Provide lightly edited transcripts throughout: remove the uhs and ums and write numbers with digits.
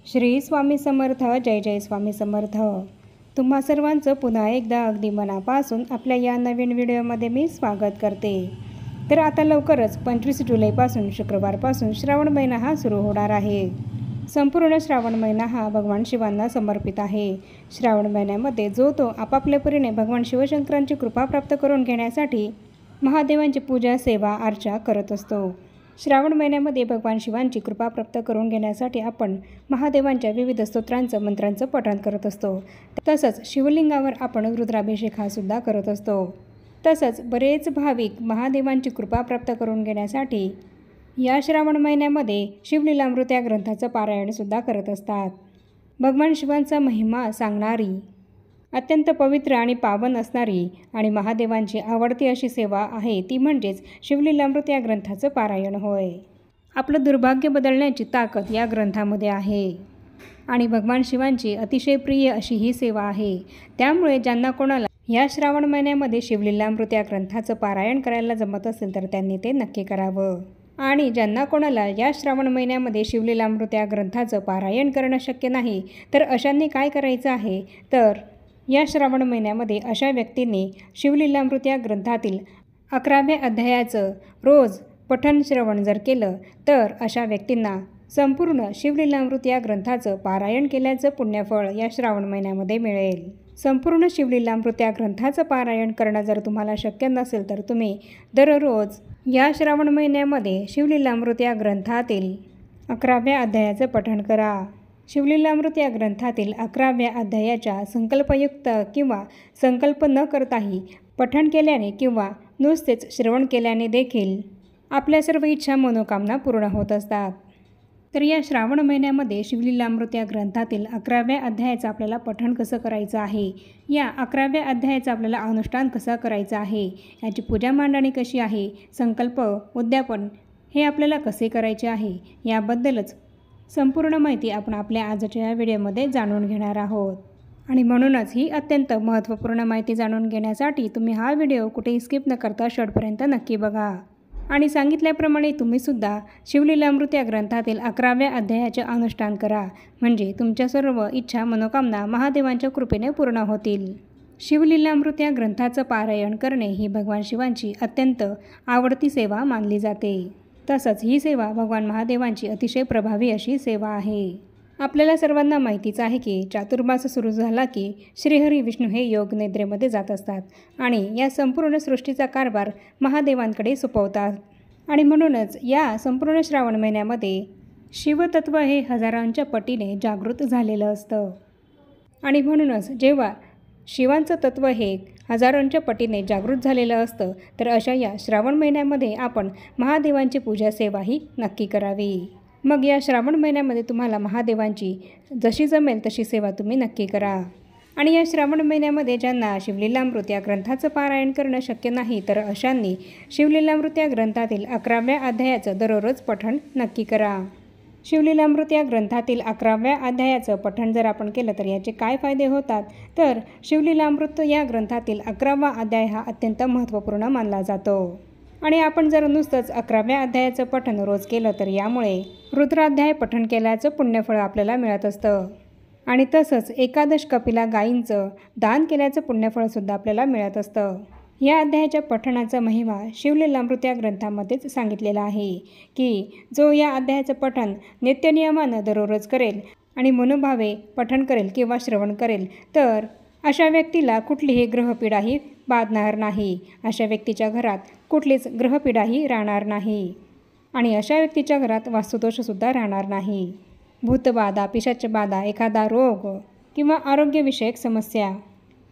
श्री स्वामी समर्थ. जय जय स्वामी समर्थ. तुम्हा सर्वांचं पुन्हा एकदा अगदी मनापासून आपल्या या नवीन व्हिडिओमध्ये मी स्वागत करते. तर आता लवकरच 25 जुलैपासून शुक्रवारपासून श्रावण महिना हा सुरू होणार आहे. संपूर्ण श्रावण महिना हा भगवान शिवांना समर्पित आहे. श्रावण महिन्यामध्ये जो तो आपापल्या परीने भगवान शिवशंकरांची कृपा प्राप्त करून घेण्यासाठी महादेवांची पूजा सेवा अर्चा करत असतो. श्रावण महिन्यामध्ये भगवान शिवांची कृपा प्राप्त करून घेण्यासाठी आपण महादेवांच्या विविध स्तोत्रांचं मंत्रांचं पठण करत असतो. तसंच शिवलिंगावर आपण रुद्राभिषेक हा सुद्धा करत असतो. तसंच बरेच भाविक महादेवांची कृपा प्राप्त करून घेण्यासाठी या श्रावण महिन्यामध्ये शिवलीलामृत या ग्रंथाचं पारायणसुद्धा करत असतात. भगवान शिवांचा महिमा सांगणारी, अत्यंत पवित्र आणि पावन असणारी आणि महादेवांची आवडती अशी सेवा आहे ती म्हणजेच शिवलीलामृत या ग्रंथाचं पारायण होय. आपलं दुर्भाग्य बदलण्याची ताकद या ग्रंथामध्ये आहे आणि भगवान शिवांची अतिशय प्रिय अशी ही सेवा आहे. त्यामुळे ज्यांना कोणाला या श्रावण महिन्यामध्ये शिवलीलामृत या ग्रंथाचं पारायण करायला जमत असेल तर त्यांनी ते नक्की करावं. आणि ज्यांना कोणाला या श्रावण महिन्यामध्ये शिवलीलामृत या ग्रंथाचं पारायण करणं शक्य नाही तर अशांनी काय करायचं आहे तर या श्रावण महिन्यामध्ये अशा व्यक्तींनी शिवलीलामृत या ग्रंथातील 11व्या अध्यायाचं रोज पठण श्रवण जर केलं तर अशा व्यक्तींना संपूर्ण शिवलीलामृत या ग्रंथाचं पारायण केल्याचं पुण्यफळ या श्रावण महिन्यामध्ये मिळेल. संपूर्ण शिवलीलामृत या ग्रंथाचं पारायण करणं जर तुम्हाला शक्य नसेल तर तुम्ही दररोज या श्रावण महिन्यामध्ये शिवलीलामृत या ग्रंथातील 11व्या अध्यायाचं पठण करा. शिवलीलामृत या ग्रंथातील 11व्या अध्यायाच्या संकल्पयुक्त किंवा संकल्प न करताही पठण केल्याने किंवा नुसतेच श्रवण केल्याने देखील आपल्या सर्व इच्छा मनोकामना पूर्ण होत असतात. तर या श्रावण महिन्यामध्ये शिवलीलामृत या ग्रंथातील 11व्या अध्यायाचं आपल्याला पठण कसं करायचं आहे, या 11व्या अध्यायाचं आपल्याला अनुष्ठान कसं करायचं आहे, याची पूजा मांडणी कशी आहे, संकल्प उद्यापन हे आपल्याला कसे करायचे आहे याबद्दलच संपूर्ण माहिती आपण आपल्या आजच्या या व्हिडिओमध्ये जाणून घेणार आहोत. आणि म्हणूनच ही अत्यंत महत्त्वपूर्ण माहिती जाणून घेण्यासाठी तुम्ही हा व्हिडिओ कुठेही स्किप न करता शेवटपर्यंत नक्की बघा. आणि सांगितल्याप्रमाणे तुम्हीसुद्धा शिवलीलामृत या ग्रंथातील 11व्या अध्यायाचे अनुष्ठान करा, म्हणजे तुमच्या सर्व इच्छा मनोकामना महादेवांच्या कृपेने पूर्ण होतील. शिवलीलामृत या ग्रंथाचं पारायण करणे ही भगवान शिवांची अत्यंत आवडती सेवा मानली जाते. तसंच ही सेवा भगवान महादेवांची अतिशय प्रभावी अशी सेवा आहे. आपल्याला सर्वांना माहितीच आहे की चातुर्मास सुरू झाला की श्रीहरी विष्णू हे योग निद्रेमध्ये जात असतात आणि या संपूर्ण सृष्टीचा कारभार महादेवांकडे सोपवतात. आणि म्हणूनच या संपूर्ण श्रावण महिन्यामध्ये शिवतत्व हे हजारांच्या पटीने जागृत झालेलं असतं. आणि म्हणूनच जेव्हा शिवांचं तत्त्व हे हजारोंच्या पटीने जागृत झालेलं असतं तर अशा या श्रावण महिन्यामध्ये आपण महादेवांची पूजा सेवाही नक्की करावी. मग या श्रावण महिन्यामध्ये तुम्हाला महादेवांची जशी जमेल तशी सेवा तुम्ही नक्की करा. आणि या श्रावण महिन्यामध्ये ज्यांना शिवलीलामृत या ग्रंथाचं पारायण करणं शक्य नाही तर अशांनी शिवलीलामृत या ग्रंथातील 11व्या अध्यायाचं दररोज पठण नक्की करा. शिवलीलामृत या ग्रंथातील 11व्या अध्यायाचं पठण जर आपण केलं तर याचे काय फायदे होतात तर शिवलीलामृत या ग्रंथातील 11वा अध्याय हा अत्यंत महत्त्वपूर्ण मानला जातो. आणि आपण जर नुसतंच 11व्या अध्यायाचं पठण रोज केलं तर यामुळे रुद्राध्याय पठण केल्याचं पुण्यफळ आपल्याला मिळत असतं. आणि तसंच एकादश कपिला गायींचं दान केल्याचं पुण्यफळसुद्धा आपल्याला मिळत असतं. या अध्यायाच्या पठणाचा महिमा शिवलीलामृत या ग्रंथामध्येच सांगितलेला आहे की जो या अध्यायाचं पठण नित्यनियमानं दररोज करेल आणि मनोभावे पठण करेल किंवा श्रवण करेल तर अशा व्यक्तीला कुठलीही ग्रहपीडाही बाधणार नाही. अशा व्यक्तीच्या घरात कुठलीच ग्रहपीडाही राहणार नाही आणि अशा व्यक्तीच्या घरात वास्तुदोषसुद्धा राहणार नाही. भूतबाधा, पिशाचबाधा, एखादा रोग किंवा आरोग्यविषयक समस्या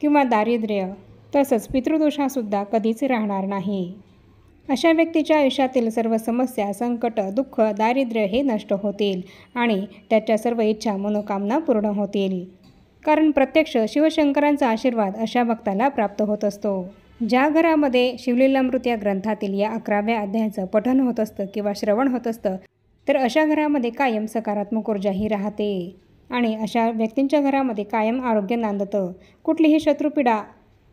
किंवा दारिद्र्य तसंच पितृदोषासुद्धा कधीच राहणार नाही. अशा व्यक्तीच्या आयुष्यातील सर्व समस्या, संकट, दुःख, दारिद्र्य हे नष्ट होतील आणि त्याच्या सर्व इच्छा मनोकामना पूर्ण होतील. कारण प्रत्यक्ष शिवशंकरांचा आशीर्वाद अशा भक्ताला प्राप्त होत असतो. ज्या घरामध्ये शिवलीलामृत या ग्रंथातील या 11व्या अध्यायाचं पठण होत असतं किंवा श्रवण होत असतं तर अशा घरामध्ये कायम सकारात्मक ऊर्जाही राहते आणि अशा व्यक्तींच्या घरामध्ये कायम आरोग्य नांदतं. कुठलीही शत्रुपीडा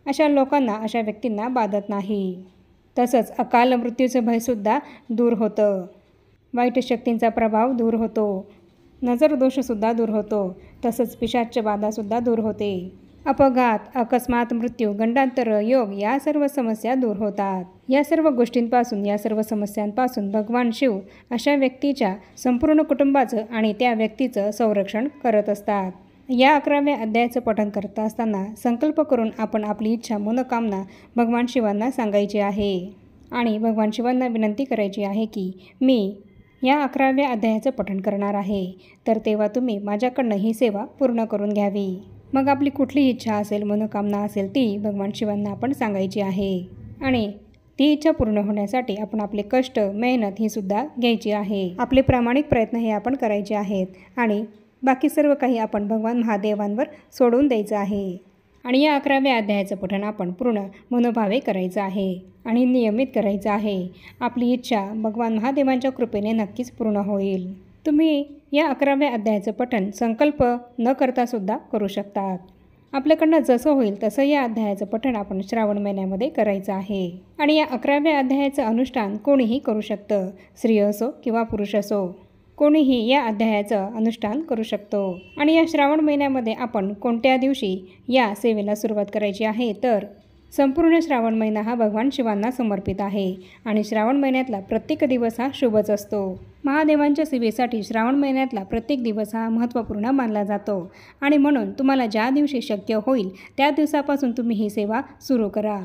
अशा लोकांना, अशा व्यक्तींना बाधत नाही. तसंच अकाल मृत्यूचं भयसुद्धा दूर होतं. वाईट शक्तींचा प्रभाव दूर होतो. नजर दोषसुद्धा दूर होतो, तसंच पिशाच्य बाधासुद्धा दूर होते. अपघात, अकस्मात मृत्यू, गंडांतर, योग या सर्व समस्या दूर होतात. या सर्व गोष्टींपासून, या सर्व समस्यांपासून भगवान शिव अशा व्यक्तीच्या संपूर्ण कुटुंबाचं आणि त्या व्यक्तीचं संरक्षण करत असतात. या 11व्या अध्यायाचं पठण करत असताना संकल्प करून आपण आपली इच्छा, मनोकामना भगवान शिवांना सांगायची आहे आणि भगवान शिवांना विनंती करायची आहे की मी या 11व्या अध्यायाचं पठण करणार आहे, तर तेव्हा तुम्ही माझ्याकडनं ही सेवा पूर्ण करून घ्यावी. मग आपली कुठली इच्छा असेल, मनोकामना असेल ती भगवान शिवांना आपण सांगायची आहे आणि ती इच्छा पूर्ण होण्यासाठी आपण आपले कष्ट, मेहनत ही सुद्धा घ्यायची आहे. आपले प्रामाणिक प्रयत्न हे आपण करायचे आहेत आणि बाकी सर्व काही आपण भगवान महादेवांवर सोडून द्यायचं आहे. आणि या 11व्या अध्यायाचं पठण आपण पूर्ण मनोभावे करायचं आहे आणि नियमित करायचं आहे. आपली इच्छा भगवान महादेवांच्या कृपेने नक्कीच पूर्ण होईल. तुम्ही या 11व्या अध्यायाचं पठण संकल्प न करतासुद्धा करू शकतात. आपल्याकडनं जसं होईल तसं या अध्यायाचं पठण आपण श्रावण महिन्यामध्ये करायचं आहे. आणि या 11व्या अध्यायाचं अनुष्ठान कोणीही करू शकतं, स्त्री असो किंवा पुरुष असो, कोणीही या अध्यायाचं अनुष्ठान करू शकतो. आणि या श्रावण महिन्यामध्ये आपण कोणत्या दिवशी या सेवेला सुरुवात करायची आहे, तर संपूर्ण श्रावण महिना हा भगवान शिवांना समर्पित आहे आणि श्रावण महिन्यातला प्रत्येक दिवस हा शुभच असतो. महादेवांच्या सेवेसाठी श्रावण महिन्यातला प्रत्येक दिवस हा महत्त्वपूर्ण मानला जातो आणि म्हणून तुम्हाला ज्या दिवशी शक्य होईल त्या दिवसापासून तुम्ही ही सेवा सुरू करा.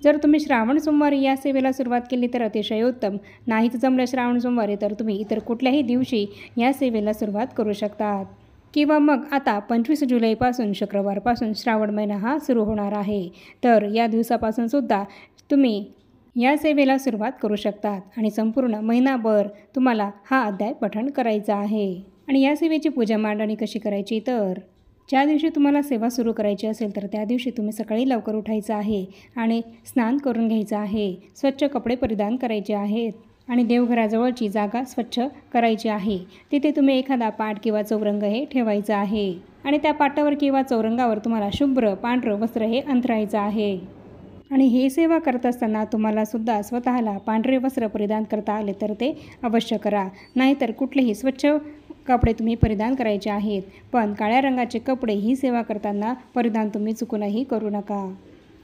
जर तुम्ही श्रावण सोमवारी या सेवेला सुरुवात केली तर अतिशय उत्तम. नाहीच जमलं श्रावण सोमवारी तर तुम्ही इतर कुठल्याही दिवशी या सेवेला सुरुवात करू शकतात. किंवा मग आता 25 जुलैपासून शुक्रवारपासून श्रावण महिना हा सुरू होणार आहे, तर या दिवसापासून सुद्धा तुम्ही या सेवेला सुरुवात करू शकतात आणि संपूर्ण महिनाभर तुम्हाला हा अध्याय पठण करायचा आहे. आणि या सेवेची पूजा मांडणी कशी करायची, तर ज्या दिवशी तुम्हाला सेवा सुरू करायची असेल तर त्या दिवशी तुम्ही सकाळी लवकर उठायचं आहे आणि स्नान करून घ्यायचं आहे, स्वच्छ कपडे परिधान करायचे आहेत आणि देवघराजवळची जागा स्वच्छ करायची आहे. तिथे तुम्ही एखादा पाट किंवा चौरंग हे ठेवायचं आहे आणि त्या पाटावर किंवा चौरंगावर तुम्हाला शुभ्र पांढरं वस्त्र हे अंथरायचं आहे. आणि ही सेवा करत असताना तुम्हाला सुद्धा स्वतःला पांढरे वस्त्र परिधान करता आले तर ते अवश्य करा. नाहीतर कुठलेही स्वच्छ कपडे तुम्ही परिधान करायचे आहेत, पण काळ्या रंगाचे कपडे ही सेवा करताना परिधान तुम्ही चुकूनही करू नका.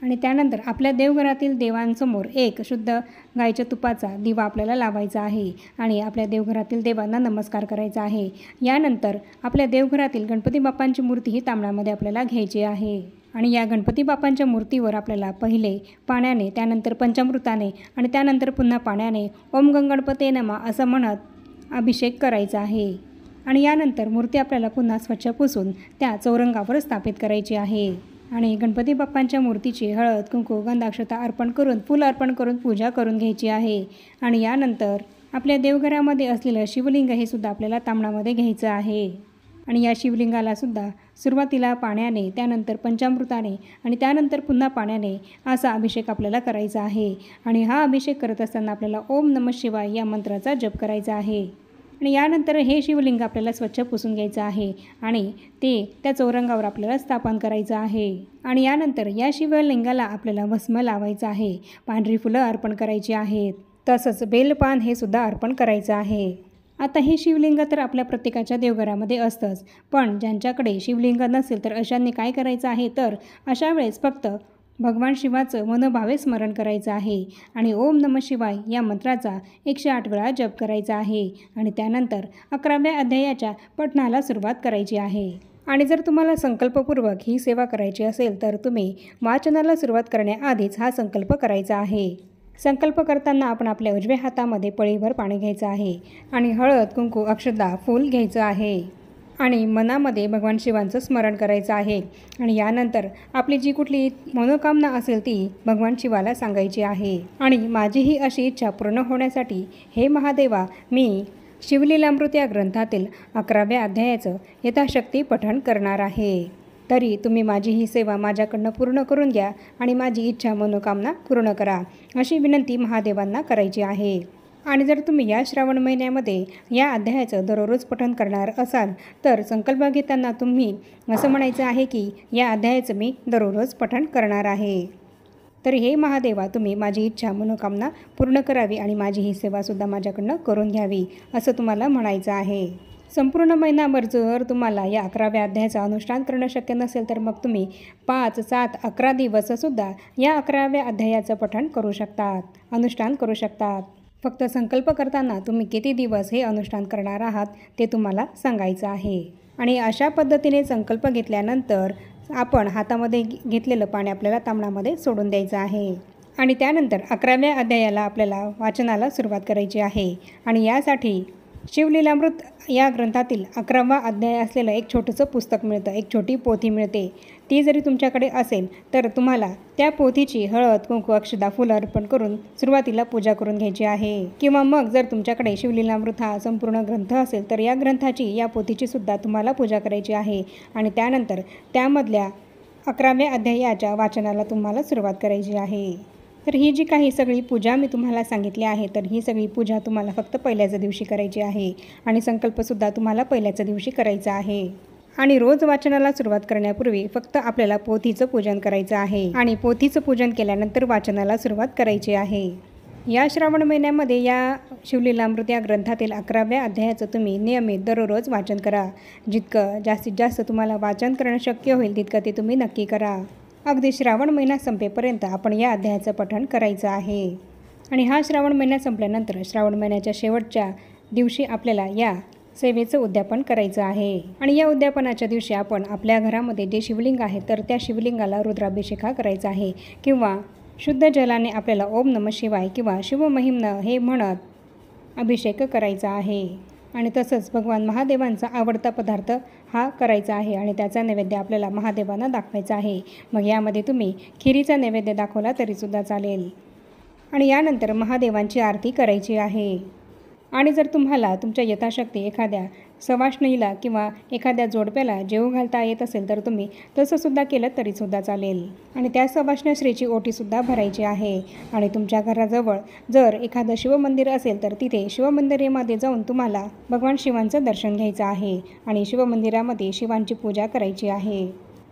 आणि त्यानंतर आपल्या देवघरातील देवांसमोर एक शुद्ध गाईच्या तुपाचा दिवा आपल्याला लावायचा आहे आणि आपल्या देवघरातील देवांना नमस्कार करायचा आहे. यानंतर आपल्या देवघरातील गणपती बाप्पांची मूर्ती ही तांब्यामध्ये आपल्याला घ्यायची आहे आणि या गणपती बाप्पांच्या मूर्तीवर आपल्याला पहिले पाण्याने, त्यानंतर पंचामृताने आणि त्यानंतर पुन्हा पाण्याने ओम गणपते नमः असं म्हणत अभिषेक करायचा आहे. आणि यानंतर मूर्ती आपल्याला पुन्हा स्वच्छ पुसून त्या चौरंगावर स्थापित करायची आहे आणि गणपती बाप्पांच्या मूर्तीची हळद, कुंकू, गंधाक्षता अर्पण करून, फूल अर्पण करून पूजा करून घ्यायची आहे. आणि यानंतर आपल्या देवघरामध्ये असलेलं शिवलिंग हे सुद्धा आपल्याला तांब्यामध्ये घ्यायचं आहे आणि या शिवलिंगाला सुद्धा सुरुवातीला पाण्याने, त्यानंतर पंचामृताने आणि त्यानंतर पुन्हा पाण्याने असा अभिषेक आपल्याला करायचा आहे. आणि हा अभिषेक करत असताना आपल्याला ओम नमः शिवाय या मंत्राचा जप करायचा आहे. आणि यानंतर हे शिवलिंग आपल्याला स्वच्छ पुसून घ्यायचं आहे आणि ते त्या चौरंगावर आपल्याला स्थापन करायचं आहे. आणि यानंतर या शिवलिंगाला आपल्याला भस्म लावायचं आहे, पांढरी फुलं अर्पण करायची आहेत, तसंच बेलपान हे सुद्धा अर्पण करायचं आहे. आता हे शिवलिंग तर आपल्या प्रत्येकाच्या देवघरामध्ये असतंच, पण ज्यांच्याकडे शिवलिंग नसेल तर अशांनी काय करायचं आहे, तर अशा वेळेस फक्त भगवान शिवाचं मनोभावे स्मरण करायचं आहे आणि ओम नमः शिवाय या मंत्राचा 108 वेळा जप करायचा आहे आणि त्यानंतर 11व्या अध्यायाच्या पठणाला सुरुवात करायची आहे. आणि जर तुम्हाला संकल्पपूर्वक ही सेवा करायची असेल तर तुम्ही वाचनाला सुरुवात करण्याआधीच हा संकल्प करायचा आहे. संकल्प करताना आपण आपल्या उजव्या हातामध्ये पळीभर पाणी घ्यायचं आहे आणि हळद, कुंकू, अक्षता, फूल घ्यायचं आहे आणि मनामध्ये भगवान शिवांचं स्मरण करायचं आहे. आणि यानंतर आपली जी कुठली मनोकामना असेल ती भगवान शिवाला सांगायची आहे. आणि माझी ही अशी इच्छा पूर्ण होण्यासाठी हे महादेवा, मी शिवलीलामृत या ग्रंथातील 11व्या अध्यायाचं यथाशक्ती पठण करणार आहे. तरी तुम्ही माझी ही सेवा माझ्याकडनं पूर्ण करून घ्या आणि माझी इच्छा, मनोकामना पूर्ण करा, अशी विनंती महादेवांना करायची आहे. आणि जर तुम्ही या श्रावण महिन्यामध्ये या अध्यायाचं दररोज पठण करणार असाल तर संकल्प घेताना तुम्ही असं म्हणायचं आहे की या अध्यायाचं मी दररोज पठण करणार आहे. तर हे महादेवा, तुम्ही माझी इच्छा, मनोकामना पूर्ण करावी आणि माझी ही सेवासुद्धा माझ्याकडनं करून घ्यावी, असं तुम्हाला म्हणायचं आहे. संपूर्ण महिनाभर जर तुम्हाला या 11व्या अध्यायाचं अनुष्ठान करणं शक्य नसेल तर मग तुम्ही 5, 7, 11 दिवससुद्धा या 11व्या अध्यायाचं पठण करू शकतात, अनुष्ठान करू शकतात. फक्त संकल्प करताना तुम्ही किती दिवस हे अनुष्ठान करणार आहात ते तुम्हाला सांगायचं आहे. आणि अशा पद्धतीने संकल्प घेतल्यानंतर आपण हातामध्ये घेतलेलं पाणी आपल्याला तांबणामध्ये सोडून द्यायचं आहे. आणि त्यानंतर 11व्या अध्यायाला आपल्याला वाचनाला सुरुवात करायची आहे. आणि यासाठी शिवलीलामृत या ग्रंथातील 11वा अध्याय असलेलं एक छोटंसं पुस्तक मिळतं, एक छोटी पोथी मिळते. ती जरी तुमच्याकडे असेल तर तुम्हाला त्या पोथीची हळद, कुंकू, अक्षदा, फुलं अर्पण करून सुरुवातीला पूजा करून घ्यायची आहे. किंवा मग जर तुमच्याकडे शिवलीलामृत हा संपूर्ण ग्रंथ असेल तर या ग्रंथाची, या पोथीची सुद्धा तुम्हाला पूजा करायची आहे. आणि त्यानंतर त्यामधल्या 11व्या अध्यायाच्या वाचनाला तुम्हाला सुरुवात करायची आहे. तर ही जी काही सगळी पूजा मी तुम्हाला सांगितली आहे, तर ही सगळी पूजा तुम्हाला फक्त पहिल्याच दिवशी करायची आहे. आणि संकल्पसुद्धा तुम्हाला पहिल्याच दिवशी करायचा आहे. आणि रोज वाचनाला सुरुवात करण्यापूर्वी फक्त आपल्याला पोथीचं पूजन करायचं आहे. आणि पोथीचं पूजन केल्यानंतर वाचनाला सुरुवात करायची आहे. या श्रावण महिन्यामध्ये या शिवलीलामृत या ग्रंथातील 11व्या अध्यायाचं तुम्ही नियमित दररोज वाचन करा. जितकं जास्तीत जास्त तुम्हाला वाचन करणं शक्य होईल तितकं ते तुम्ही नक्की करा. अगदी श्रावण महिना संपेपर्यंत आपण या अध्यायाचं पठण करायचं आहे. आणि हा श्रावण महिना संपल्यानंतर श्रावण महिन्याच्या शेवटच्या दिवशी आपल्याला या सेवेचं उद्यापन करायचं आहे. आणि या उद्यापनाच्या दिवशी आपण आपल्या घरामध्ये जे शिवलिंग आहे तर त्या शिवलिंगाला रुद्राभिषेक करायचा आहे. किंवा शुद्ध जलाने आपल्याला ओम नमः शिवाय किंवा शिवमहिम्न हे म्हणत अभिषेक करायचा आहे. आणि तसंच भगवान महादेवांचा आवडता पदार्थ हा करायचा आहे. आणि त्याचा नैवेद्य आपल्याला महादेवांना दाखवायचा आहे. मग यामध्ये तुम्ही खिरीचा नैवेद्य दाखवला तरीसुद्धा चालेल. आणि यानंतर महादेवांची आरती करायची आहे. आणि जर तुम्हाला तुमच्या यथाशक्ती एखाद्या सवाष्णीला किंवा एखाद्या जोडप्याला जेवू घालता येत असेल तर तुम्ही तसंसुद्धा केलं तरीसुद्धा चालेल. आणि त्या सवाष्ण स्त्रीची ओटीसुद्धा भरायची आहे. आणि तुमच्या घराजवळ जर एखादं शिवमंदिर असेल तर तिथे शिवमंदिरामध्ये जाऊन तुम्हाला भगवान शिवांचं दर्शन घ्यायचं आहे. आणि शिवमंदिरामध्ये शिवांची पूजा करायची आहे.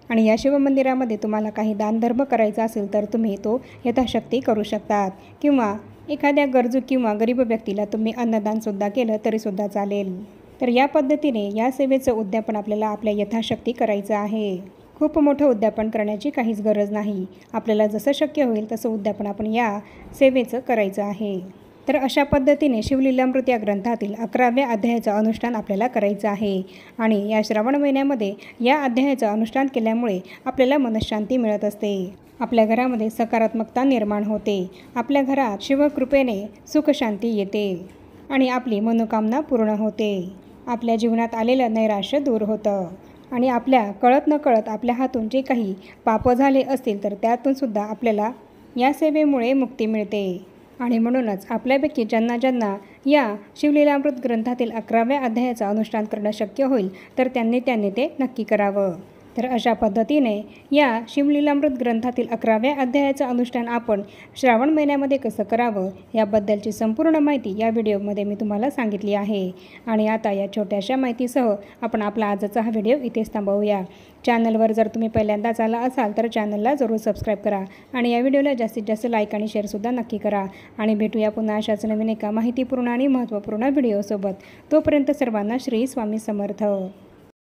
आणि या शिवमंदिरामध्ये तुम्हाला काही दानधर्म करायचा असेल तर तुम्ही तो यथाशक्ती करू शकतात. किंवा एखाद्या गरजू किंवा गरीब व्यक्तीला तुम्ही अन्नदानसुद्धा केलं तरीसुद्धा चालेल. तर या पद्धतीने या सेवेचं उद्यापन आपल्याला आपल्या यथाशक्ती करायचं आहे. खूप मोठं उद्यापन करण्याची काहीच गरज नाही. आपल्याला जसं शक्य होईल तसं उद्यापन आपण या सेवेचं करायचं आहे. तर अशा पद्धतीने शिवलीलामृत या ग्रंथातील 11व्या अध्यायाचं अनुष्ठान आपल्याला करायचं आहे. आणि या श्रावण महिन्यामध्ये या अध्यायाचं अनुष्ठान केल्यामुळे आपल्याला मनःशांती मिळत असते. आपल्या घरामध्ये सकारात्मकता निर्माण होते. आपल्या घरात शिवकृपेने सुखशांती येते. आणि आपली मनोकामना पूर्ण होते. आपल्या जीवनात आलेलं नैराश्य दूर होतं. आणि आपल्या कळत नकळत आपल्या हातून जे काही पाप झाले असतील तर त्यातूनसुद्धा आपल्याला या सेवेमुळे मुक्ती मिळते. आणि म्हणूनच आपल्यापैकी ज्यांना ज्यांना या शिवलीलामृत ग्रंथातील 11व्या अध्यायाचं अनुष्ठान करणं शक्य होईल तर त्यांनी ते नक्की करावं. तर अशा पद्धतीने या शिवलीलामृत ग्रंथातील 11व्या अध्यायाचं अनुष्ठान आपण श्रावण महिन्यामध्ये कसं करावं याबद्दलची संपूर्ण माहिती या व्हिडिओमध्ये मी तुम्हाला सांगितली आहे. आणि आता या छोट्याशा माहितीसह आपण आपला आजचा हा व्हिडिओ इथेच थांबवूया. चॅनलवर जर तुम्ही पहिल्यांदाच आला असाल तर चॅनलला जरूर सबस्क्राईब करा. आणि या व्हिडिओला जास्तीत जास्त लाईक आणि शेअरसुद्धा नक्की करा. आणि भेटूया पुन्हा अशाच नवीन एका माहितीपूर्ण आणि महत्त्वपूर्ण व्हिडिओसोबत. तोपर्यंत सर्वांना श्री स्वामी समर्थ.